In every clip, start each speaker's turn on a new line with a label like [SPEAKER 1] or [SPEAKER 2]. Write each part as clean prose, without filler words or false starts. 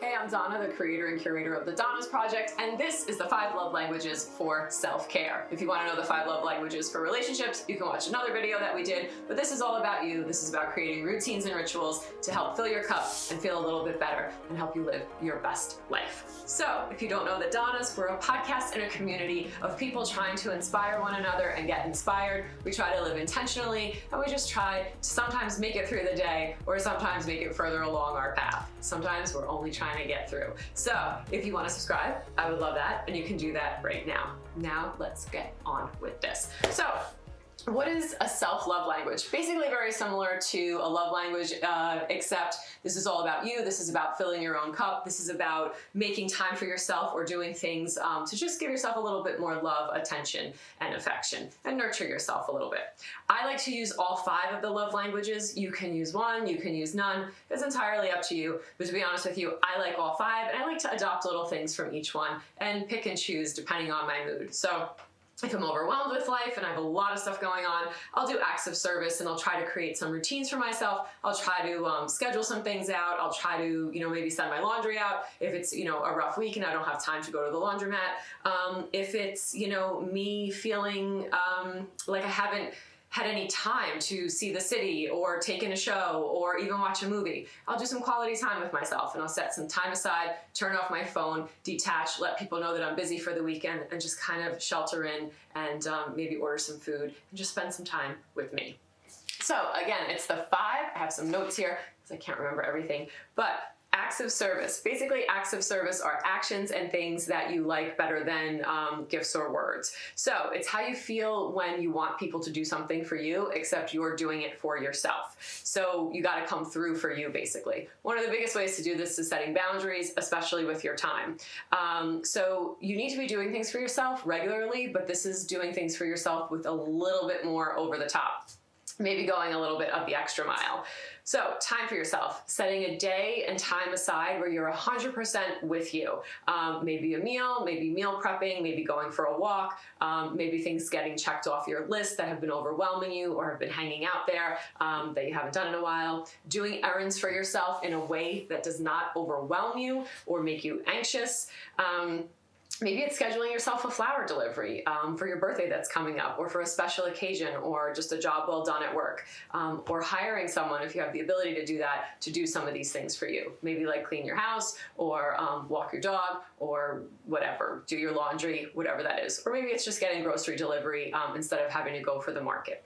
[SPEAKER 1] Hey, I'm Donna, the creator and curator of the Donna's Project, and this is the 5 love languages for self-care. If you want to know the 5 love languages for relationships, you can watch another video that we did, but this is all about you. This is about creating routines and rituals to help fill your cup and feel a little bit better and help you live your best life. So, if you don't know the Donnas, we're a podcast and a community of people trying to inspire one another and get inspired. We try to live intentionally, and we just try to sometimes make it through the day, or sometimes make it further along our path. Sometimes we're only trying to get through. So if you want to subscribe, I would love that, and you can do that right now. Now let's get on with this. So what is a self-love language? Basically very similar to a love language, except this is all about you. This is about filling your own cup. This is about making time for yourself or doing things to just give yourself a little bit more love, attention, and affection, and nurture yourself a little bit. I like to use all 5 of the love languages. You can use one, you can use none. It's entirely up to you. But to be honest with you, I like all 5, and I like to adopt little things from each one and pick and choose depending on my mood. So if I'm overwhelmed with life and I have a lot of stuff going on, I'll do acts of service and I'll try to create some routines for myself. I'll try to schedule some things out. I'll try to, maybe send my laundry out if it's, a rough week and I don't have time to go to the laundromat. If it's, me feeling like I haven't had any time to see the city or take in a show or even watch a movie, I'll do some quality time with myself and I'll set some time aside, turn off my phone, detach, let people know that I'm busy for the weekend, and just kind of shelter in and maybe order some food and just spend some time with me. So again, it's the 5. I have some notes here because I can't remember everything, but acts of service. Basically, acts of service are actions and things that you like better than gifts or words. So it's how you feel when you want people to do something for you, except you're doing it for yourself. So you got to come through for you, basically. One of the biggest ways to do this is setting boundaries, especially with your time. So you need to be doing things for yourself regularly, but this is doing things for yourself with a little bit more over the top. Maybe going a little bit of the extra mile. So time for yourself, setting a day and time aside where you're 100% with you. Maybe a meal, maybe meal prepping, maybe going for a walk, maybe things getting checked off your list that have been overwhelming you or have been hanging out there that you haven't done in a while. Doing errands for yourself in a way that does not overwhelm you or make you anxious. Maybe it's scheduling yourself a flower delivery for your birthday that's coming up, or for a special occasion, or just a job well done at work, or hiring someone, if you have the ability to do that, to do some of these things for you. Maybe like clean your house, or walk your dog, or whatever, do your laundry, whatever that is. Or maybe it's just getting grocery delivery instead of having to go for the market.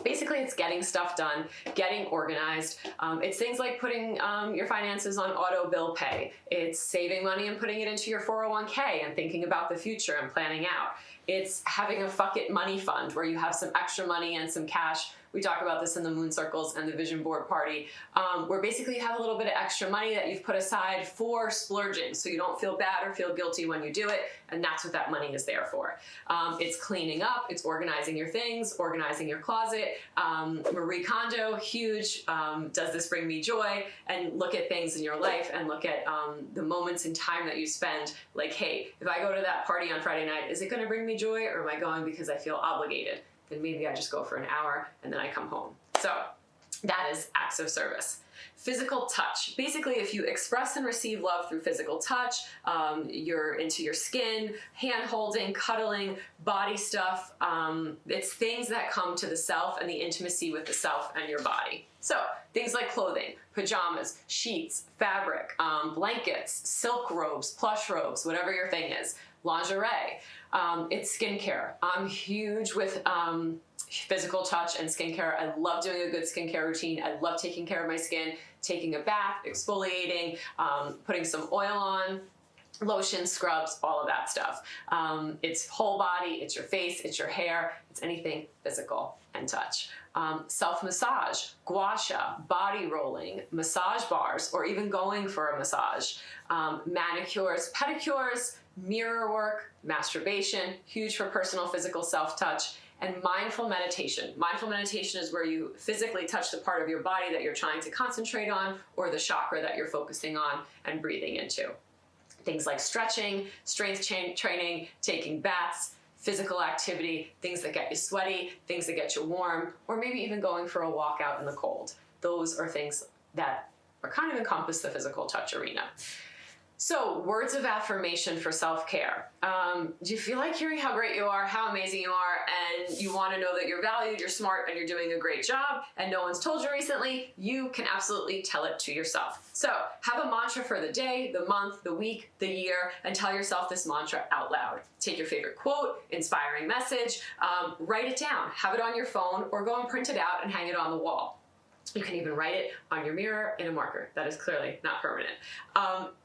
[SPEAKER 1] Basically, it's getting stuff done, getting organized. It's things like putting your finances on auto bill pay. It's saving money and putting it into your 401k and thinking about the future and planning out. It's having a fuck it money fund where you have some extra money and some cash. We talk about this in the Moon Circles and the Vision Board Party, where basically you have a little bit of extra money that you've put aside for splurging, so you don't feel bad or feel guilty when you do it, and that's what that money is there for. It's cleaning up, it's organizing your things, organizing your closet. Marie Kondo, huge, does this bring me joy? And look at things in your life and look at the moments in time that you spend, like, hey, if I go to that party on Friday night, is it gonna bring me joy, or am I going because I feel obligated? Then maybe I just go for an hour and then I come home. So that is acts of service. Physical touch. Basically, if you express and receive love through physical touch, you're into your skin, hand holding, cuddling, body stuff. It's things that come to the self and the intimacy with the self and your body. So things like clothing, pajamas, sheets, fabric, blankets, silk robes, plush robes, whatever your thing is. Lingerie. It's skincare. I'm huge with physical touch and skincare. I love doing a good skincare routine. I love taking care of my skin, taking a bath, exfoliating, putting some oil on, lotion, scrubs, all of that stuff. It's whole body, it's your face, it's your hair, it's anything physical and touch. Self-massage, gua sha, body rolling, massage bars, or even going for a massage. Manicures, pedicures, mirror work, masturbation, huge for personal physical self-touch, and mindful meditation. Mindful meditation is where you physically touch the part of your body that you're trying to concentrate on, or the chakra that you're focusing on and breathing into. Things like stretching, strength training, taking baths, physical activity, things that get you sweaty, things that get you warm, or maybe even going for a walk out in the cold. Those are things that but kind of encompass the physical touch arena. So, words of affirmation for self-care. Do you feel like hearing how great you are, how amazing you are, and you want to know that you're valued, you're smart, and you're doing a great job, and no one's told you recently? You can absolutely tell it to yourself. So, have a mantra for the day, the month, the week, the year, and tell yourself this mantra out loud. Take your favorite quote, inspiring message, write it down, have it on your phone, or go and print it out and hang it on the wall. You can even write it on your mirror in a marker. That is clearly not permanent.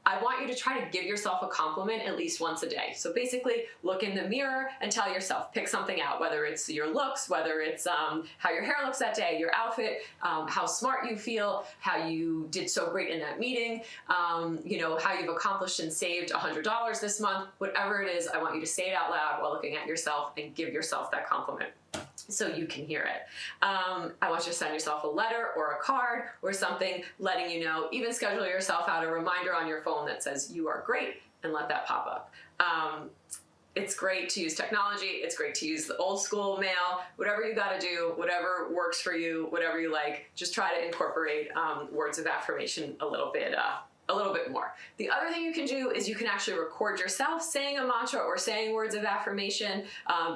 [SPEAKER 1] I want you to try to give yourself a compliment at least once a day. So basically, look in the mirror and tell yourself, pick something out, whether it's your looks, whether it's how your hair looks that day, your outfit, how smart you feel, how you did so great in that meeting, how you've accomplished and saved $100 this month. Whatever it is, I want you to say it out loud while looking at yourself and give yourself that compliment, so you can hear it. I want you to send yourself a letter or a card or something letting you know. Even schedule yourself out a reminder on your phone that says you are great, and let that pop up. It's great to use technology. It's great to use the old school mail. Whatever you got to do, whatever works for you, whatever you like, just try to incorporate words of affirmation a little bit more. The other thing you can do is you can actually record yourself saying a mantra or saying words of affirmation.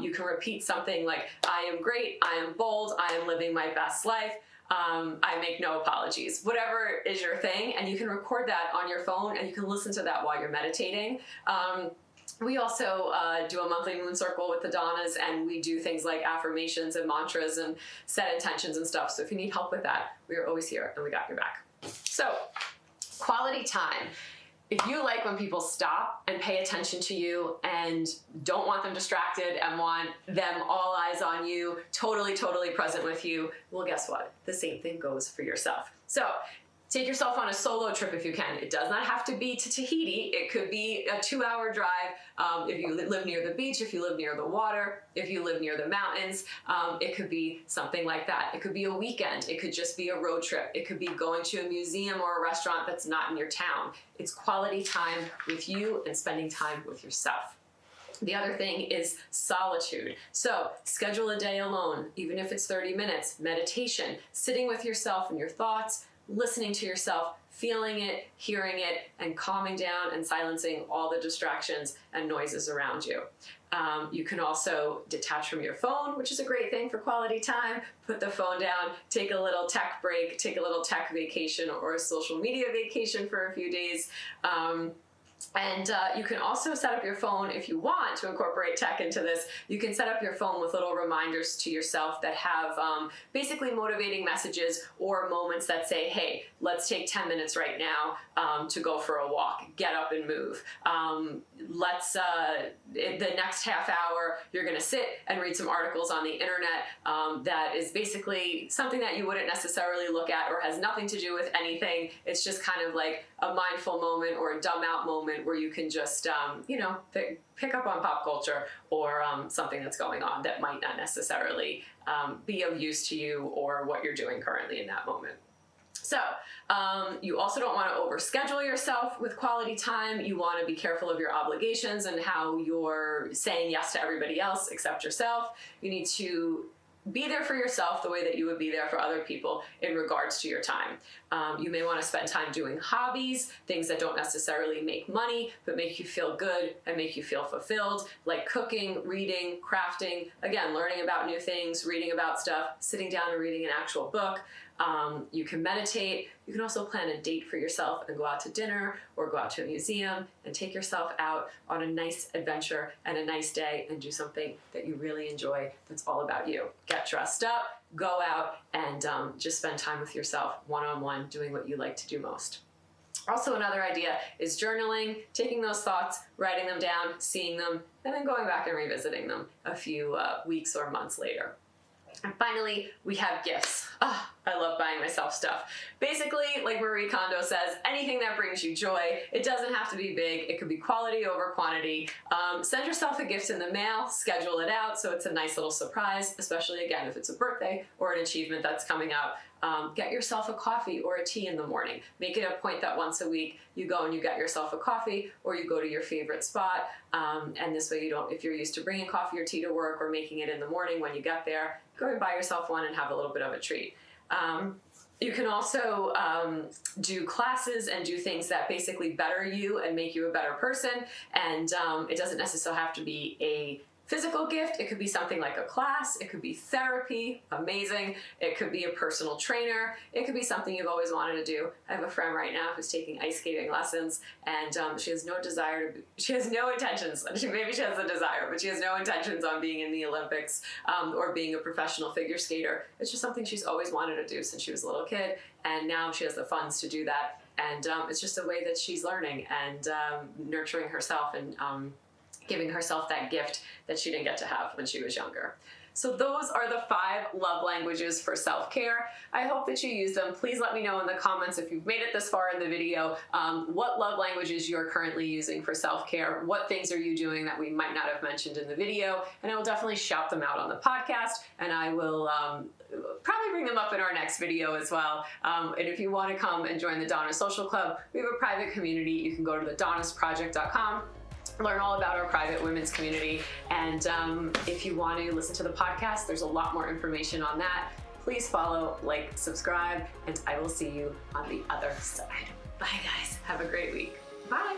[SPEAKER 1] You can repeat something like, I am great, I am bold, I am living my best life, I make no apologies. Whatever is your thing, and you can record that on your phone, and you can listen to that while you're meditating. We also do a monthly moon circle with the Donnas, and we do things like affirmations and mantras and set intentions and stuff. So if you need help with that, we are always here and we got your back. So, quality time. If you like when people stop and pay attention to you and don't want them distracted and want them all eyes on you, totally present with you, well, guess what? The same thing goes for yourself. So take yourself on a solo trip if you can. It does not have to be to Tahiti. It could be a 2-hour drive. If you live near the beach, if you live near the water, if you live near the mountains, it could be something like that. It could be a weekend. It could just be a road trip. It could be going to a museum or a restaurant that's not in your town. It's quality time with you and spending time with yourself. The other thing is solitude. So schedule a day alone, even if it's 30 minutes, meditation, sitting with yourself and your thoughts, listening to yourself, feeling it, hearing it, and calming down and silencing all the distractions and noises around you. You can also detach from your phone, which is a great thing for quality time. Put the phone down, take a little tech break, take a little tech vacation or a social media vacation for a few days. And you can also set up your phone, if you want to incorporate tech into this, you can set up your phone with little reminders to yourself that have basically motivating messages or moments that say, hey, let's take 10 minutes right now to go for a walk, get up and move. In the next half hour, you're going to sit and read some articles on the internet that is basically something that you wouldn't necessarily look at or has nothing to do with anything. It's just kind of like a mindful moment or a dumb out moment where you can just, pick up on pop culture or something that's going on that might not necessarily be of use to you or what you're doing currently in that moment. So you also don't want to overschedule yourself with quality time. You want to be careful of your obligations and how you're saying yes to everybody else except yourself. You need to be there for yourself the way that you would be there for other people in regards to your time. You may want to spend time doing hobbies, things that don't necessarily make money, but make you feel good and make you feel fulfilled, like cooking, reading, crafting, again, learning about new things, reading about stuff, sitting down and reading an actual book. You can meditate. You can also plan a date for yourself and go out to dinner or go out to a museum and take yourself out on a nice adventure and a nice day and do something that you really enjoy that's all about you. Get dressed up, go out, and just spend time with yourself one-on-one doing what you like to do most. Also, another idea is journaling, taking those thoughts, writing them down, seeing them, and then going back and revisiting them a few weeks or months later. And finally, we have gifts. Oh, I love buying myself stuff. Basically, like Marie Kondo says, anything that brings you joy. It doesn't have to be big. It could be quality over quantity. Send yourself a gift in the mail, schedule it out so it's a nice little surprise, especially, again, if it's a birthday or an achievement that's coming up. Get yourself a coffee or a tea in the morning. Make it a point that once a week you go and you get yourself a coffee or you go to your favorite spot. And this way you don't, if you're used to bringing coffee or tea to work or making it in the morning when you get there, go and buy yourself one and have a little bit of a treat. You can also do classes and do things that basically better you and make you a better person. And it doesn't necessarily have to be a physical gift. It could be something like a class. It could be therapy, amazing. It could be a personal trainer. It could be something you've always wanted to do. I have a friend right now who's taking ice skating lessons, and she has no intentions, maybe she has a desire, but she has no intentions on being in the Olympics or being a professional figure skater. It's just something she's always wanted to do since she was a little kid, and now she has the funds to do that. And it's just a way that she's learning and nurturing herself and giving herself that gift that she didn't get to have when she was younger. So those are the 5 love languages for self-care. I hope that you use them. Please let me know in the comments if you've made it this far in the video, what love languages you're currently using for self-care. What things are you doing that we might not have mentioned in the video? And I will definitely shout them out on the podcast, and I will probably bring them up in our next video as well. And if you want to come and join the Donna Social Club, we have a private community. You can go to thedonnasproject.com. Learn all about our private women's community. And if you want to listen to the podcast, there's a lot more information on that. Please follow, like, subscribe, and I will see you on the other side. Bye, guys. Have a great week. Bye.